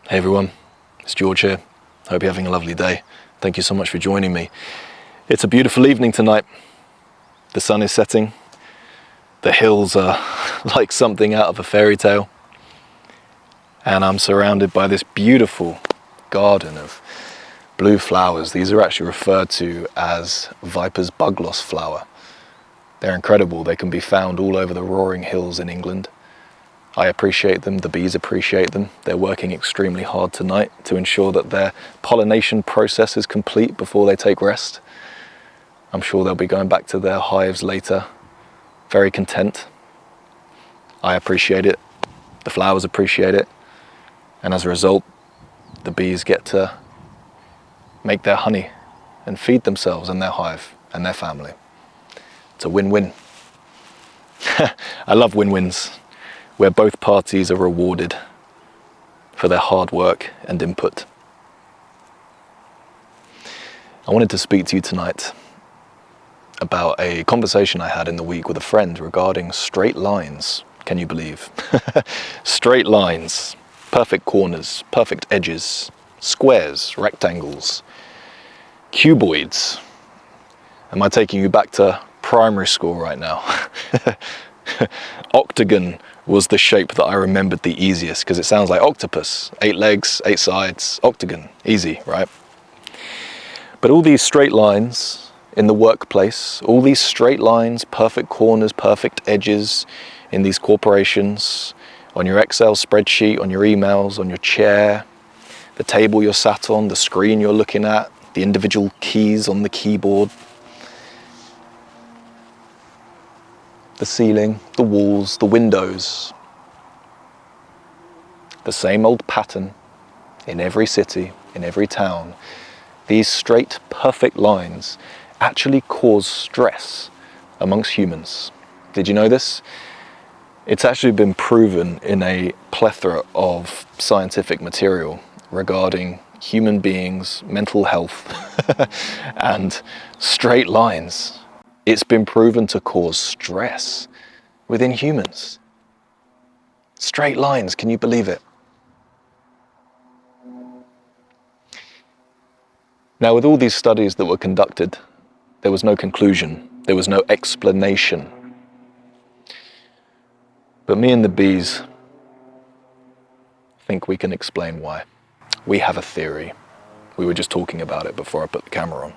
Hey everyone, it's George here. Hope you're having a lovely day. Thank you so much for joining me. It's a beautiful evening tonight. The sun is setting. The hills are like something out of a fairy tale. And I'm surrounded by this beautiful garden of blue flowers. These are actually referred to as Viper's bugloss flower. They're incredible. They can be found all over the roaring hills in England. I appreciate them, the bees appreciate them. They're working extremely hard tonight to ensure that their pollination process is complete before they take rest. I'm sure they'll be going back to their hives later, very content. I appreciate it, the flowers appreciate it, and as a result, the bees get to make their honey and feed themselves and their hive and their family. It's a win-win. I love win-wins, where both parties are rewarded for their hard work and input. I wanted to speak to you tonight about a conversation I had in the week with a friend regarding straight lines. Can you believe? Straight lines, perfect corners, perfect edges, squares, rectangles, cuboids. Am I taking you back to primary school right now? Octagon was the shape that I remembered the easiest because it sounds like octopus. 8 legs, 8 sides, octagon. Easy, right? But all these straight lines in the workplace, all these straight lines, perfect corners, perfect edges in these corporations, on your Excel spreadsheet, on your emails, on your chair, the table you're sat on, the screen you're looking at, the individual keys on the keyboard, the ceiling, the walls, the windows. The same old pattern in every city, in every town. These straight, perfect lines actually cause stress amongst humans. Did you know this? It's actually been proven in a plethora of scientific material regarding human beings' mental health and straight lines. It's been proven to cause stress within humans. Straight lines, can you believe it? Now, with all these studies that were conducted, there was no conclusion, there was no explanation. But me and the bees think we can explain why. We have a theory. We were just talking about it before I put the camera on.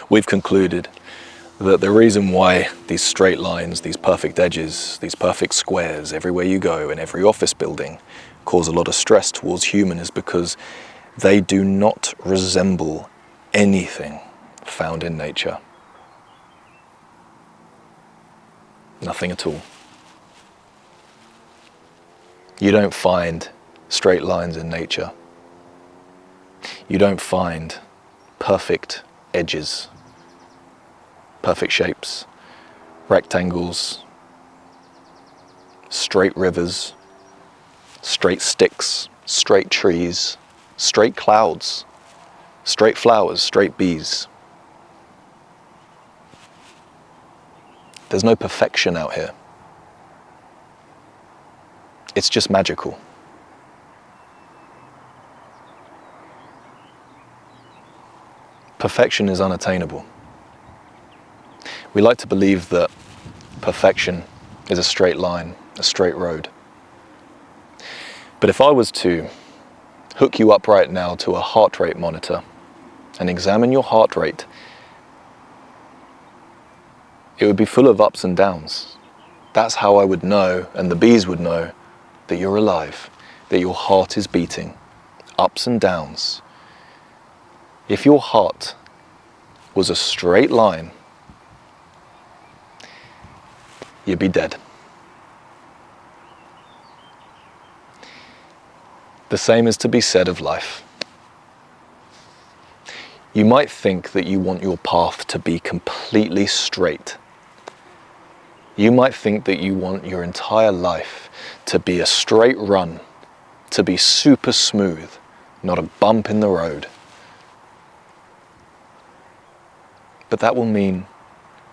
We've concluded that the reason why these straight lines, these perfect edges, these perfect squares everywhere you go in every office building cause a lot of stress towards humans is because they do not resemble anything found in nature. Nothing at all. You don't find straight lines in nature. You don't find perfect edges, perfect shapes, rectangles, straight rivers, straight sticks, straight trees, straight clouds, straight flowers, straight bees. There's no perfection out here. It's just magical. Perfection is unattainable. We like to believe that perfection is a straight line, a straight road. But if I was to hook you up right now to a heart rate monitor and examine your heart rate, it would be full of ups and downs. That's how I would know, and the bees would know, that you're alive, that your heart is beating, ups and downs. If your heart was a straight line, you'd be dead. The same is to be said of life. You might think that you want your path to be completely straight. You might think that you want your entire life to be a straight run, to be super smooth, not a bump in the road. But that will mean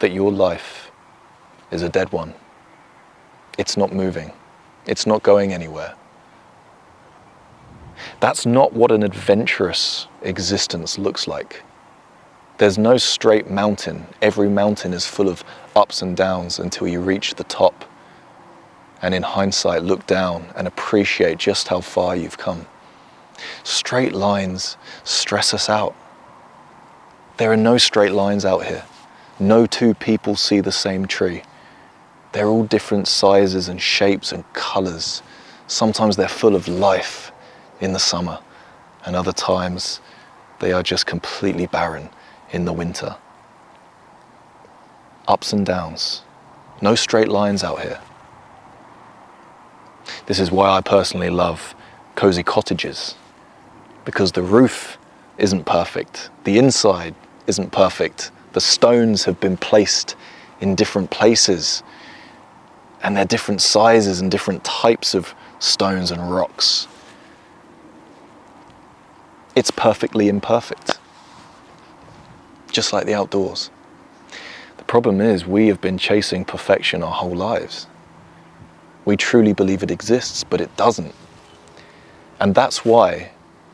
that your life is a dead one. It's not moving. It's not going anywhere. That's not what an adventurous existence looks like. There's no straight mountain. Every mountain is full of ups and downs until you reach the top. And in hindsight, look down and appreciate just how far you've come. Straight lines stress us out. There are no straight lines out here. No two people see the same tree. They're all different sizes and shapes and colors. Sometimes they're full of life in the summer, and other times they are just completely barren in the winter. Ups and downs. No straight lines out here. This is why I personally love cozy cottages, because the roof isn't perfect, the inside isn't perfect, the stones have been placed in different places, and they're different sizes and different types of stones and rocks. It's perfectly imperfect, just like the outdoors. The problem is we have been chasing perfection our whole lives. We truly believe it exists, but it doesn't. And that's why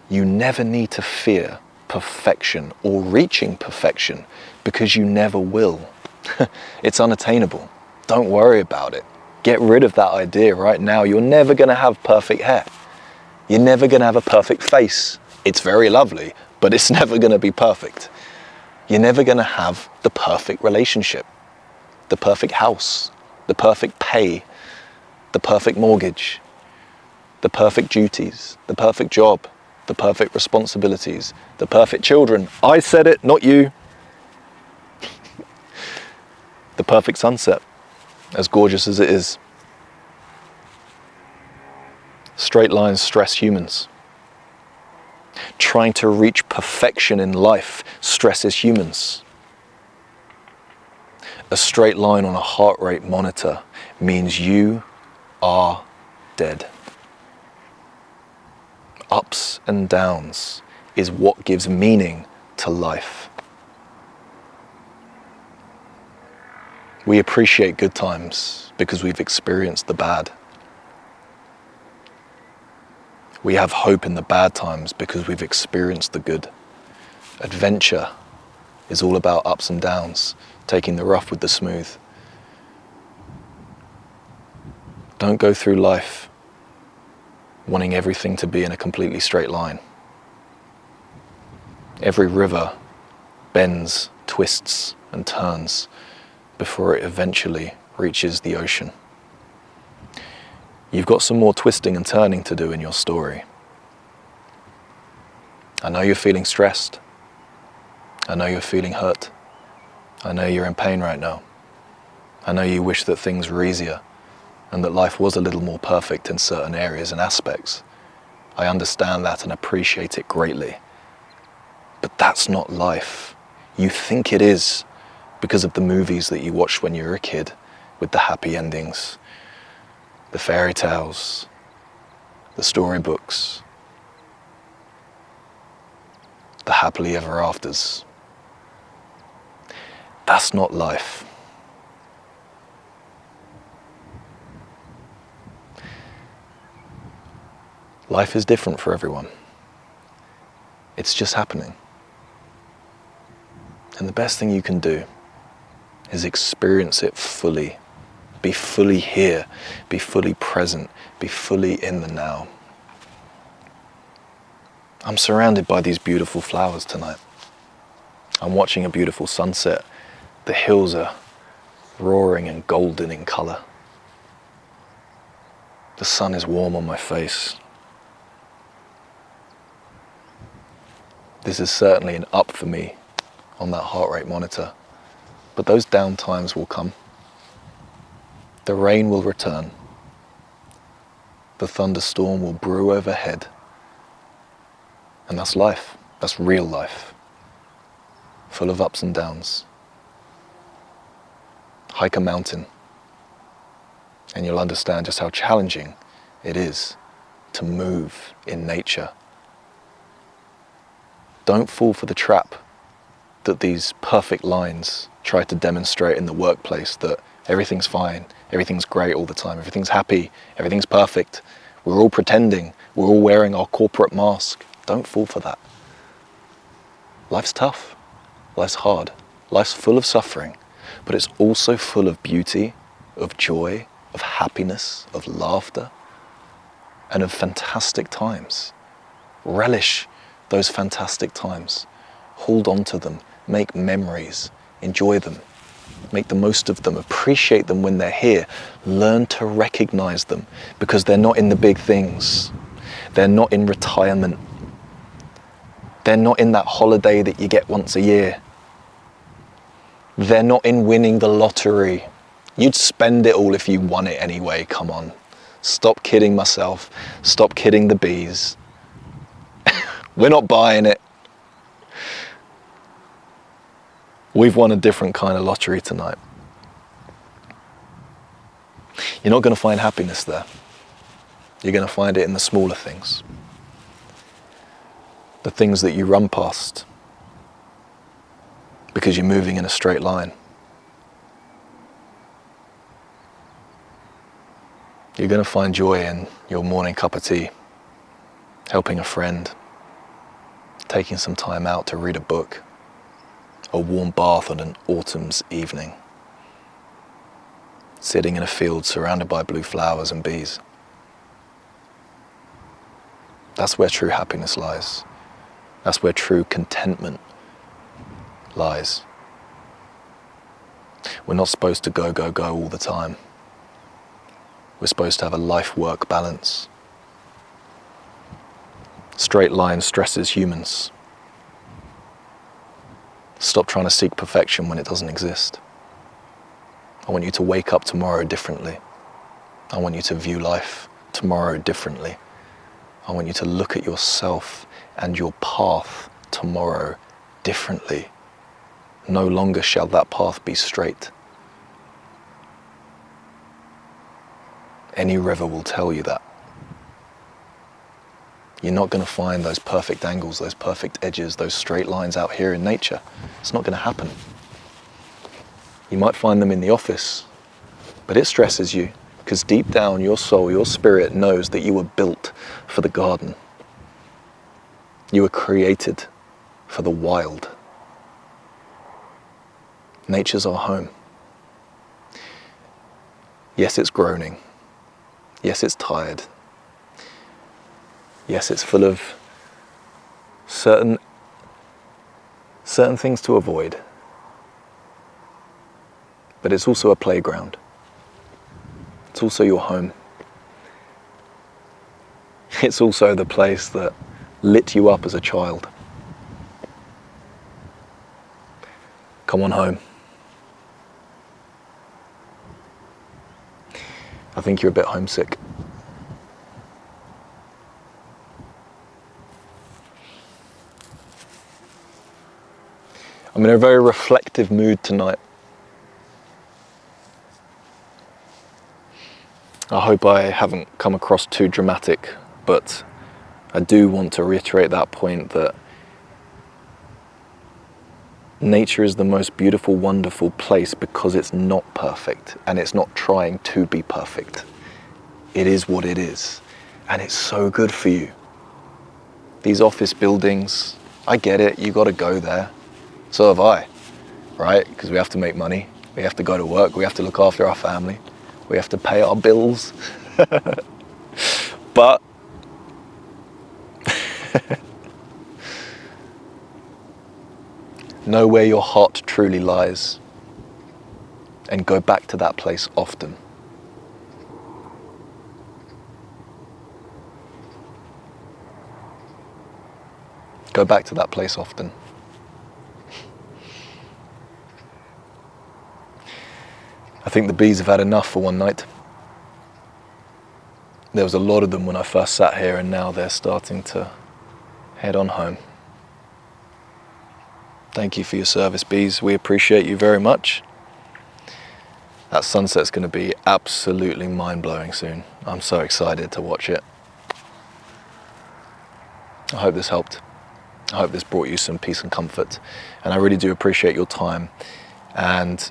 you never need to fear perfection or reaching perfection, because you never will. It's unattainable. Don't worry about it. Get rid of that idea right now. You're never going to have perfect hair. You're never going to have a perfect face. It's very lovely, but it's never going to be perfect. You're never going to have the perfect relationship, the perfect house, the perfect pay, the perfect mortgage, the perfect duties, the perfect job, the perfect responsibilities, the perfect children. I said it, not you. The perfect sunset, as gorgeous as it is. Straight lines stress humans. Trying to reach perfection in life stresses humans. A straight line on a heart rate monitor means you are dead. Ups and downs is what gives meaning to life. We appreciate good times because we've experienced the bad. We have hope in the bad times because we've experienced the good. Adventure is all about ups and downs, taking the rough with the smooth. Don't go through life wanting everything to be in a completely straight line. Every river bends, twists, and turns before it eventually reaches the ocean. You've got some more twisting and turning to do in your story. I know you're feeling stressed. I know you're feeling hurt. I know you're in pain right now. I know you wish that things were easier and that life was a little more perfect in certain areas and aspects. I understand that and appreciate it greatly. But that's not life. You think it is because of the movies that you watched when you were a kid with the happy endings, the fairy tales, the storybooks, the happily ever afters. That's not life. Life is different for everyone. It's just happening. And the best thing you can do is experience it fully. Be fully here, be fully present, be fully in the now. I'm surrounded by these beautiful flowers tonight. I'm watching a beautiful sunset. The hills are roaring and golden in color. The sun is warm on my face. This is certainly an up for me on that heart rate monitor, but those down times will come. The rain will return. The thunderstorm will brew overhead. And that's life. That's real life. Full of ups and downs. Hike a mountain, and you'll understand just how challenging it is to move in nature. Don't fall for the trap that these perfect lines try to demonstrate in the workplace, that everything's fine, everything's great all the time, everything's happy, everything's perfect, We're all pretending. We're all wearing our corporate mask. Don't fall for that. Life's tough. Life's hard. Life's full of suffering, but it's also full of beauty, of joy, of happiness, of laughter, and of fantastic times. Relish those fantastic times. Hold on to them. Make memories. Enjoy them. Make the most of them. Appreciate them when they're here. Learn to recognize them, because they're not in the big things. They're not in retirement. They're not in that holiday that you get once a year. They're not in winning the lottery. You'd spend it all if you won it anyway. Come on. Stop kidding myself. Stop kidding the bees. We're not buying it. We've won a different kind of lottery tonight. You're not going to find happiness there. You're going to find it in the smaller things. The things that you run past because you're moving in a straight line. You're going to find joy in your morning cup of tea, helping a friend, taking some time out to read a book, a warm bath on an autumn's evening, sitting in a field surrounded by blue flowers and bees. That's where true happiness lies. That's where true contentment lies. We're not supposed to go all the time. We're supposed to have a life-work balance. Straight line stresses humans. Stop trying to seek perfection when it doesn't exist. I want you to wake up tomorrow differently. I want you to view life tomorrow differently. I want you to look at yourself and your path tomorrow differently. No longer shall that path be straight. Any river will tell you that. You're not going to find those perfect angles, those perfect edges, those straight lines out here in nature. It's not going to happen. You might find them in the office, but it stresses you because deep down your soul, your spirit knows that you were built for the garden. You were created for the wild. Nature's our home. Yes, it's groaning. Yes, it's tired. Yes, it's full of certain things to avoid. But it's also a playground. It's also your home. It's also the place that lit you up as a child. Come on home. I think you're a bit homesick. I'm in a very reflective mood tonight. I hope I haven't come across too dramatic, but I do want to reiterate that point that nature is the most beautiful, wonderful place because it's not perfect and it's not trying to be perfect. It is what it is, and it's so good for you. These office buildings, I get it, you got to go there. So have I, right? Because we have to make money, we have to go to work, we have to look after our family, we have to pay our bills. But know where your heart truly lies and go back to that place often. Go back to that place often. I think the bees have had enough for one night. There was a lot of them when I first sat here, and now they're starting to head on home. Thank you for your service, bees. We appreciate you very much. That sunset's going to be absolutely mind-blowing soon. I'm so excited to watch it. I hope this helped. I hope this brought you some peace and comfort. And I really do appreciate your time. And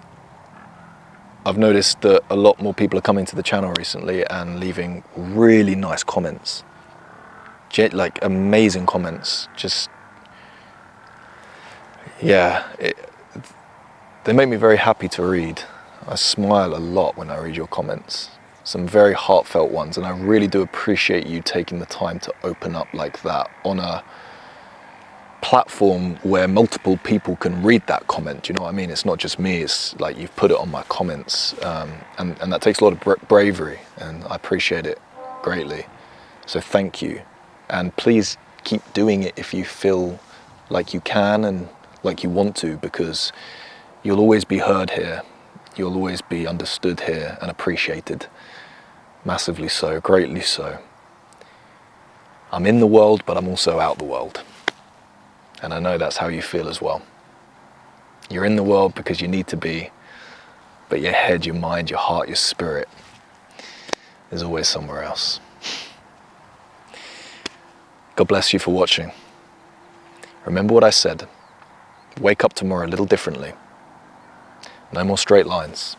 I've noticed that a lot more people are coming to the channel recently and leaving really nice comments. Like amazing comments. Just, yeah, they make me very happy to read. I smile a lot when I read your comments. Some very heartfelt ones, and I really do appreciate you taking the time to open up like that on a platform where multiple people can read that comment. You know what I mean? It's not just me, it's like you've put it on my comments, and that takes a lot of bravery, and I appreciate it greatly. So thank you, and please keep doing it if you feel like you can and like you want to, because you'll always be heard here, you'll always be understood here and appreciated, massively so, greatly so. I'm in the world, but I'm also out the world. And I know that's how you feel as well. You're in the world because you need to be, but your head, your mind, your heart, your spirit is always somewhere else. God bless you for watching. Remember what I said. Wake up tomorrow a little differently. No more straight lines.